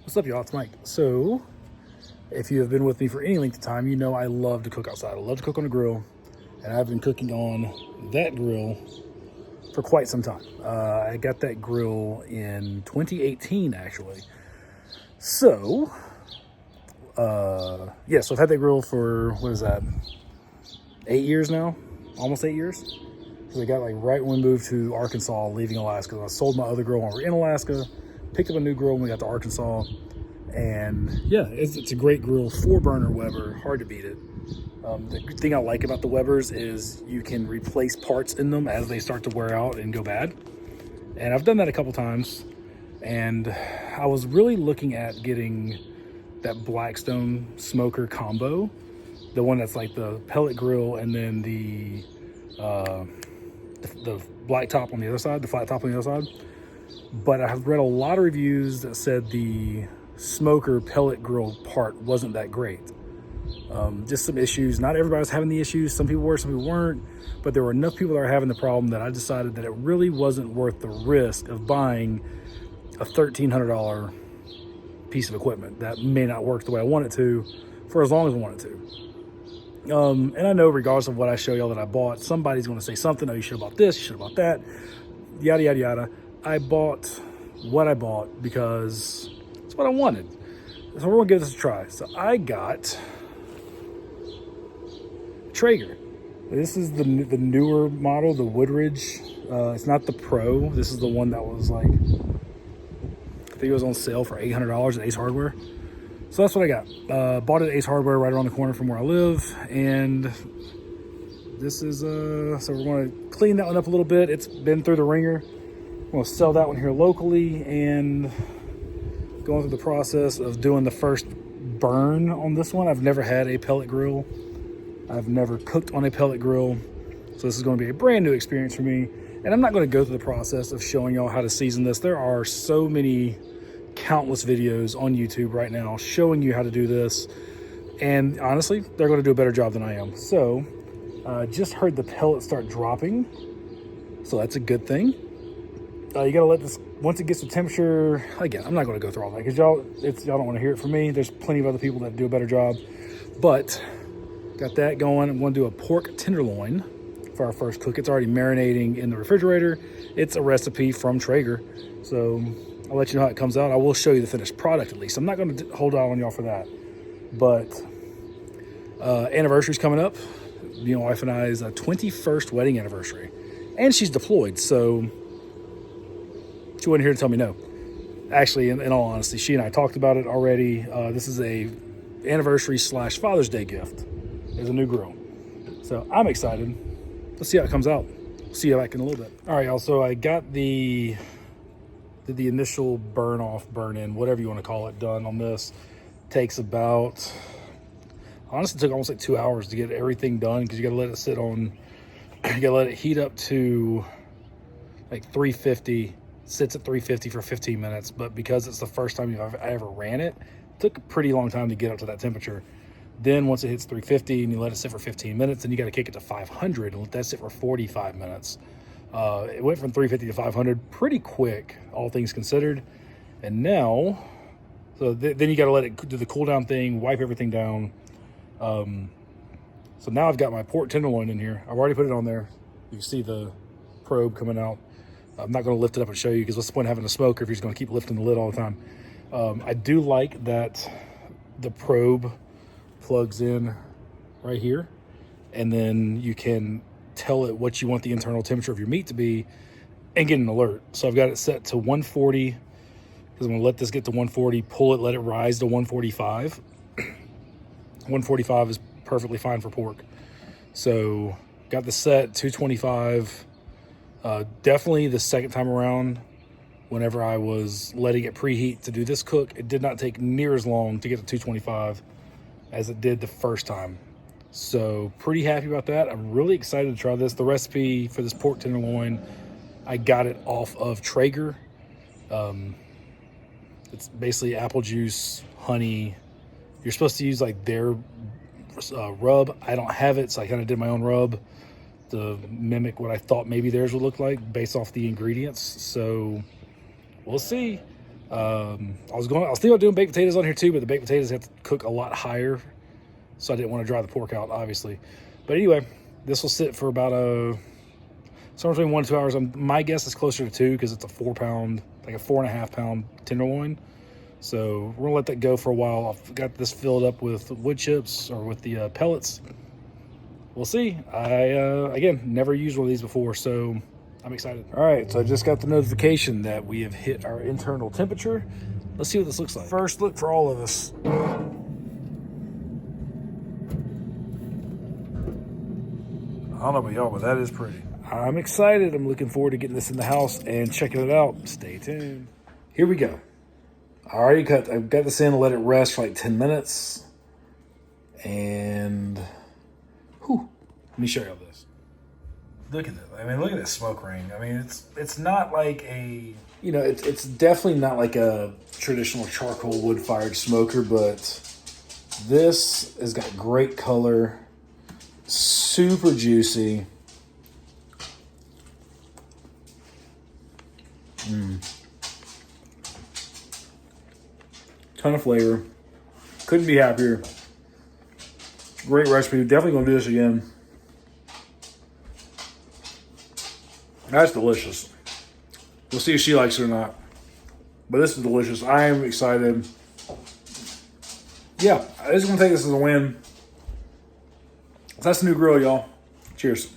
What's up, y'all? It's Mike. So, if you have been with me for any length of time, you know I love to cook outside. I love to cook on a grill, and I've been cooking on that grill for quite some time. I got that grill in 2018, actually. So, so I've had that grill for, what is that, 8 years now? Almost 8 years? So I got right when we moved to Arkansas, leaving Alaska. I sold my other grill when we were in Alaska, picked up a new grill when we got to Arkansas, and yeah, it's a great grill, 4-burner Weber, hard to beat it. The thing I like about the Webers is you can replace parts in them as they start to wear out and go bad. And I've done that a couple times, and I was really looking at getting that Blackstone smoker combo, the one that's like the pellet grill and then the black top on the other side, the flat top on the other side. But I have read a lot of reviews that said the smoker pellet grill part wasn't that great. Just some issues. Not everybody was having the issues. Some people were, some people weren't. But there were enough people that were having the problem that I decided that it really wasn't worth the risk of buying a $1,300 piece of equipment that may not work the way I want it to for as long as I want it to. And I know regardless of what I show y'all that I bought, somebody's going to say something. Oh, you should have bought this, you should have bought that, yada, yada, yada. I bought what I bought because it's what I wanted. So we're going to give this a try. So I got Traeger. This is the newer model, the Woodridge. It's not the Pro. This is the one that was I think it was on sale for $800 at Ace Hardware. So that's what I got. Bought it at Ace Hardware right around the corner from where I live. And this is, so we're going to clean that one up a little bit. It's been through the ringer. I'm going to sell that one here locally and going through the process of doing the first burn on this one. I've never had a pellet grill. I've never cooked on a pellet grill. So this is going to be a brand new experience for me. And I'm not going to go through the process of showing y'all how to season this. There are so many countless videos on YouTube right now showing you how to do this. And honestly, they're going to do a better job than I am. So just heard the pellets start dropping. So that's a good thing. You got to let this, once it gets to temperature, again, I'm not going to go through all that because y'all don't want to hear it from me. There's plenty of other people that do a better job. But got that going. I'm going to do a pork tenderloin for our first cook. It's already marinating in the refrigerator. It's a recipe from Traeger. So I'll let you know how it comes out. I will show you the finished product at least. I'm not going to hold out on y'all for that. But anniversary's coming up. My wife and I's 21st wedding anniversary. And she's deployed, so she wasn't here to tell me no. Actually, in all honesty, she and I talked about it already. This is a anniversary / Father's Day gift. There's a new grill. So I'm excited. Let's see how it comes out. See you back in a little bit. All right, y'all. So I got did the initial burn off, burn in, whatever you want to call it, done on this. Takes about, honestly, it took almost 2 hours to get everything done because you got to let it sit on, you got to let it heat up to 350. Sits at 350 for 15 minutes, but because it's the first time I ever ran it, it took a pretty long time to get up to that temperature. Then once it hits 350 and you let it sit for 15 minutes, then you got to kick it to 500 and let that sit for 45 minutes. It went from 350 to 500 pretty quick, all things considered. And now, then you got to let it do the cool down thing, wipe everything down. So now I've got my pork tenderloin in here. I've already put it on there. You can see the probe coming out. I'm not going to lift it up and show you because what's the point of having a smoker if you're just going to keep lifting the lid all the time. I do like that the probe plugs in right here, and then you can tell it what you want the internal temperature of your meat to be and get an alert. So I've got it set to 140 because I'm going to let this get to 140, pull it, let it rise to 145. 145 is perfectly fine for pork. So got the set 225. Definitely the second time around, whenever I was letting it preheat to do this cook, it did not take near as long to get to 225 as it did the first time. So pretty happy about that. I'm really excited to try this. The recipe for this pork tenderloin, I got it off of Traeger. It's basically apple juice, honey. You're supposed to use their rub. I don't have it, so I kind of did my own rub to mimic what I thought maybe theirs would look like based off the ingredients. So we'll see. I was thinking about doing baked potatoes on here too, but the baked potatoes have to cook a lot higher, so I didn't want to dry the pork out, obviously. But anyway, this will sit for about somewhere between 1 to 2 hours. My guess is closer to 2 because it's a 4-pound, like a 4.5 pound tenderloin. So we're gonna let that go for a while. I've got this filled up with wood chips or with the pellets. We'll see. I again never used one of these before, so I'm excited. All right, so I just got the notification that we have hit our internal temperature. Let's see what this looks like. First look for all of us. I don't know about y'all, but that is pretty. I'm excited. I'm looking forward to getting this in the house and checking it out. Stay tuned. Here we go. I've got this in to let it rest for like 10 minutes. And, let me show y'all this. Look at this. I mean, look at this smoke ring. I mean, it's not like a, it's definitely not like a traditional charcoal wood-fired smoker, but this has got great color, super juicy. Ton of flavor. Couldn't be happier. Great recipe. Definitely gonna do this again. That's delicious. We'll see if she likes it or not. But this is delicious. I am excited. Yeah, I just gonna take this as a win. That's the new grill, y'all. Cheers.